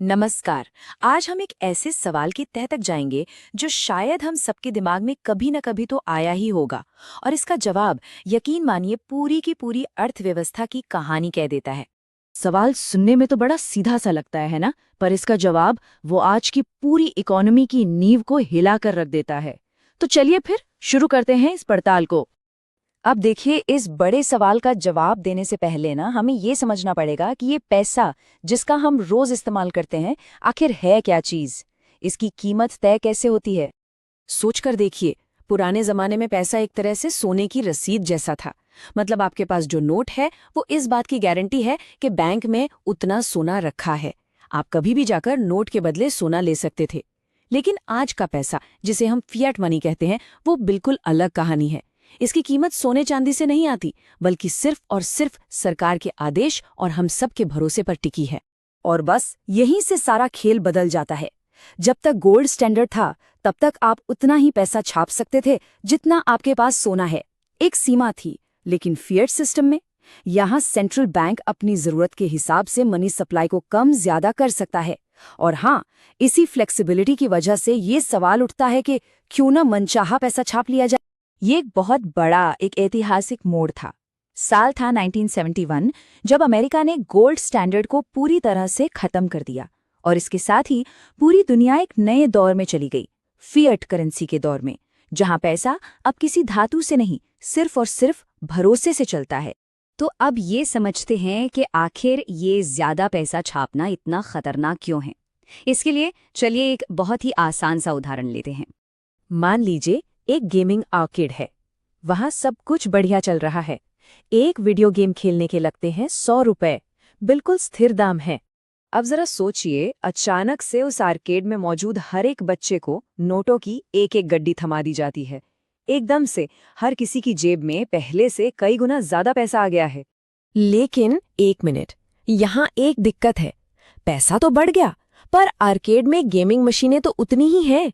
नमस्कार। आज हम एक ऐसे सवाल की तह तक जाएंगे जो शायद हम सबके दिमाग में कभी न कभी तो आया ही होगा, और इसका जवाब यकीन मानिए पूरी की पूरी अर्थव्यवस्था की कहानी कह देता है। सवाल सुनने में तो बड़ा सीधा सा लगता है ना, पर इसका जवाब वो आज की पूरी इकोनॉमी की नींव को हिला कर रख देता है। तो चलिए फिर शुरू करते हैं इस पड़ताल को। अब देखिए, इस बड़े सवाल का जवाब देने से पहले ना हमें ये समझना पड़ेगा कि ये पैसा जिसका हम रोज इस्तेमाल करते हैं, आखिर है क्या चीज। इसकी कीमत तय कैसे होती है। सोचकर देखिए, पुराने जमाने में पैसा एक तरह से सोने की रसीद जैसा था। मतलब आपके पास जो नोट है वो इस बात की गारंटी है कि बैंक में उतना सोना रखा है। आप कभी भी जाकर नोट के बदले सोना ले सकते थे। लेकिन आज का पैसा, जिसे हम फिएट मनी कहते हैं, वो बिल्कुल अलग कहानी है। इसकी कीमत सोने चांदी से नहीं आती, बल्कि सिर्फ और सिर्फ सरकार के आदेश और हम सब के भरोसे पर टिकी है। और बस यहीं से सारा खेल बदल जाता है। जब तक गोल्ड स्टैंडर्ड था, तब तक आप उतना ही पैसा छाप सकते थे जितना आपके पास सोना है। एक सीमा थी। लेकिन फिएट सिस्टम में यहाँ सेंट्रल बैंक अपनी जरूरत के हिसाब से मनी सप्लाई को कम ज्यादा कर सकता है। और हाँ, इसी फ्लेक्सिबिलिटी की वजह से ये सवाल उठता है कि क्यों न मनचाहा पैसा छाप लिया जाए। ये एक बहुत बड़ा एक ऐतिहासिक मोड़ था। साल था 1971, जब अमेरिका ने गोल्ड स्टैंडर्ड को पूरी तरह से खत्म कर दिया, और इसके साथ ही पूरी दुनिया एक नए दौर में चली गई, फिएट करेंसी के दौर में, जहां पैसा अब किसी धातु से नहीं, सिर्फ और सिर्फ भरोसे से चलता है। तो अब ये समझते हैं कि आखिर ये ज्यादा पैसा छापना इतना खतरनाक क्यों है। इसके लिए चलिए एक बहुत ही आसान सा उदाहरण लेते हैं। मान लीजिए एक गेमिंग आर्केड है। वहां सब कुछ बढ़िया चल रहा है। एक वीडियो गेम खेलने के लगते हैं 100 रुपए, बिल्कुल स्थिर दाम है। अब जरा सोचिए, अचानक से उस आर्केड में मौजूद हर एक बच्चे को नोटों की एक एक गड्डी थमा दी जाती है। एकदम से हर किसी की जेब में पहले से कई गुना ज्यादा पैसा आ गया है। लेकिन एक मिनट, यहाँ एक दिक्कत है। पैसा तो बढ़ गया, पर आर्केड में गेमिंग मशीनें तो उतनी ही हैं।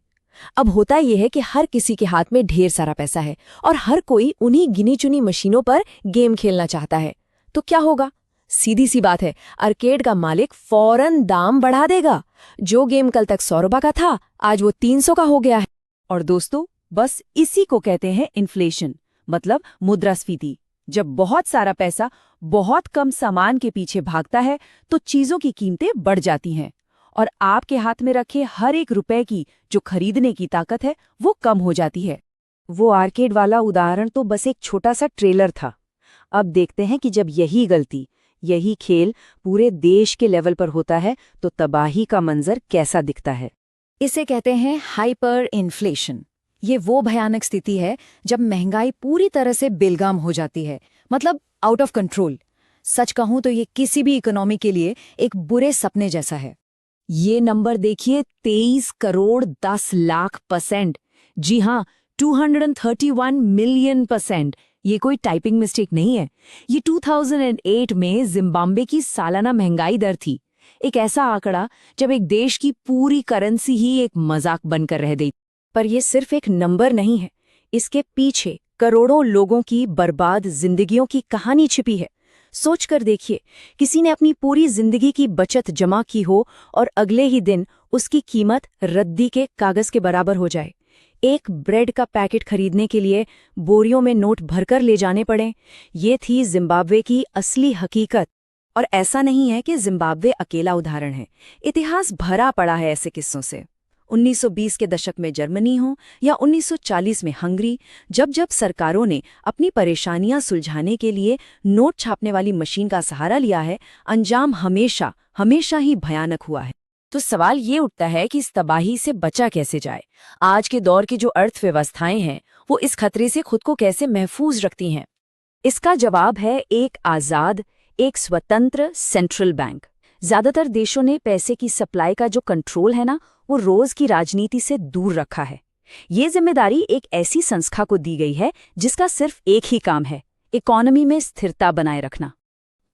अब होता यह है कि हर किसी के हाथ में ढेर सारा पैसा है, और हर कोई उन्हीं गिनी चुनी मशीनों पर गेम खेलना चाहता है। तो क्या होगा? सीधी सी बात है, आर्केड का मालिक फौरन दाम बढ़ा देगा। जो गेम कल तक 100 रुपये का था, आज वो 300 का हो गया है। और दोस्तों, बस इसी को कहते हैं इन्फ्लेशन, मतलब मुद्रास्फीति। जब बहुत सारा पैसा बहुत कम सामान के पीछे भागता है, तो चीजों की कीमतें बढ़ जाती हैं, और आपके हाथ में रखे हर एक रुपए की जो खरीदने की ताकत है, वो कम हो जाती है। वो आर्केड वाला उदाहरण तो बस एक छोटा सा ट्रेलर था। अब देखते हैं कि जब यही गलती, यही खेल पूरे देश के लेवल पर होता है, तो तबाही का मंजर कैसा दिखता है। इसे कहते हैं हाइपर इन्फ्लेशन। ये वो भयानक स्थिति है जब महंगाई पूरी तरह से बेलगाम हो जाती है, मतलब आउट ऑफ कंट्रोल। सच कहूं तो ये किसी भी इकोनॉमी के लिए एक बुरे सपने जैसा है। ये नंबर देखिए, 23 करोड़ 10 लाख %। जी हाँ, 231 मिलियन %। ये कोई टाइपिंग मिस्टेक नहीं है। ये 2008 में जिम्बाब्वे की सालाना महंगाई दर थी। एक ऐसा आंकड़ा जब एक देश की पूरी करेंसी ही एक मजाक बनकर रह गई। पर यह सिर्फ एक नंबर नहीं है, इसके पीछे करोड़ों लोगों की बर्बाद जिंदगियों की कहानी छिपी है। सोचकर देखिए, किसी ने अपनी पूरी जिंदगी की बचत जमा की हो, और अगले ही दिन उसकी कीमत रद्दी के कागज के बराबर हो जाए। एक ब्रेड का पैकेट खरीदने के लिए बोरियों में नोट भरकर ले जाने पड़े। ये थी जिम्बाब्वे की असली हकीकत। और ऐसा नहीं है कि जिम्बाब्वे अकेला उदाहरण है। इतिहास भरा पड़ा है ऐसे किस्सों से। 1920 के दशक में जर्मनी हो या 1940 में हंगरी, जब जब सरकारों ने अपनी परेशानियां सुलझाने के लिए नोट छापने वाली मशीन का सहारा लिया है, अंजाम हमेशा हमेशा ही भयानक हुआ है। तो सवाल ये उठता है कि इस तबाही से बचा कैसे जाए। आज के दौर की जो अर्थव्यवस्थाएं हैं, वो इस खतरे से खुद को कैसे महफूज रखती हैं। इसका जवाब है एक आज़ाद, एक स्वतंत्र सेंट्रल बैंक। ज्यादातर देशों ने पैसे की सप्लाई का जो कंट्रोल है ना, वो रोज की राजनीति से दूर रखा है। ये जिम्मेदारी एक ऐसी संस्था को दी गई है जिसका सिर्फ एक ही काम है, इकोनॉमी में स्थिरता बनाए रखना।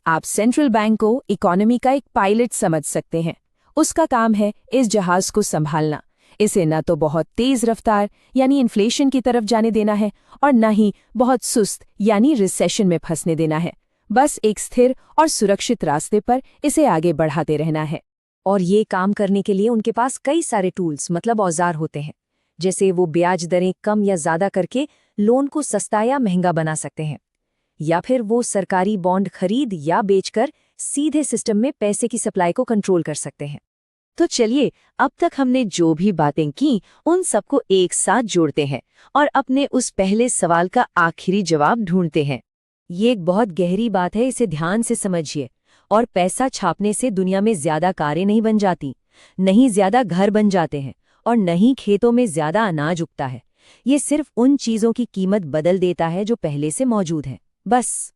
आप सेंट्रल बैंक को इकोनॉमी का एक पायलट समझ सकते हैं। उसका काम है इस जहाज को संभालना। इसे न तो बहुत तेज रफ्तार यानी इन्फ्लेशन की तरफ जाने देना है, और न ही बहुत सुस्त यानी रिसेशन में फंसने देना है। बस एक स्थिर और सुरक्षित रास्ते पर इसे आगे बढ़ाते रहना है। और ये काम करने के लिए उनके पास कई सारे टूल्स मतलब औजार होते हैं। जैसे वो ब्याज दरें कम या ज़्यादा करके लोन को सस्ता या महंगा बना सकते हैं, या फिर वो सरकारी बॉन्ड खरीद या बेचकर सीधे सिस्टम में पैसे की सप्लाई को कंट्रोल कर सकते हैं। तो चलिए, अब तक हमने जो भी बातें की उन सबको एक साथ जोड़ते हैं और अपने उस पहले सवाल का आखिरी जवाब ढूंढते हैं। ये एक बहुत गहरी बात है, इसे ध्यान से समझिए। और पैसा छापने से दुनिया में ज्यादा कारें नहीं बन जाती, नहीं ज्यादा घर बन जाते हैं, और नहीं खेतों में ज्यादा अनाज उगता है। ये सिर्फ उन चीजों की कीमत बदल देता है जो पहले से मौजूद हैं, बस।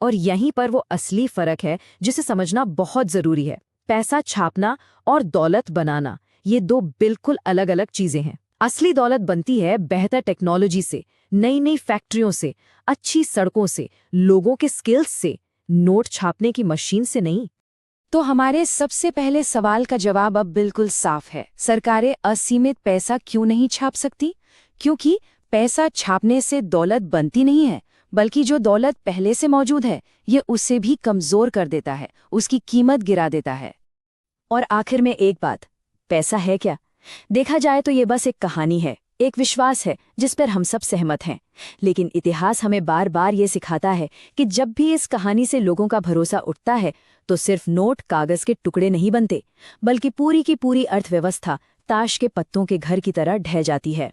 और यहीं पर वो असली फर्क है जिसे समझना बहुत जरूरी है। पैसा छापना और दौलत बनाना, ये दो बिल्कुल अलग अलग चीजें हैं। असली दौलत बनती है बेहतर टेक्नोलॉजी से, नई नई फैक्ट्रियों से, अच्छी सड़कों से, लोगों के स्किल्स से, नोट छापने की मशीन से नहीं। तो हमारे सबसे पहले सवाल का जवाब अब बिल्कुल साफ है। सरकारें असीमित पैसा क्यों नहीं छाप सकती? क्योंकि पैसा छापने से दौलत बनती नहीं है, बल्कि जो दौलत पहले से मौजूद है ये उसे भी कमजोर कर देता है, उसकी कीमत गिरा देता है। और आखिर में एक बात, पैसा है क्या? देखा जाए तो ये बस एक कहानी है, एक विश्वास है जिस पर हम सब सहमत हैं। लेकिन इतिहास हमें बार बार ये सिखाता है कि जब भी इस कहानी से लोगों का भरोसा उठता है तो सिर्फ नोट कागज के टुकड़े नहीं बनते, बल्कि पूरी की पूरी अर्थव्यवस्था ताश के पत्तों के घर की तरह ढह जाती है।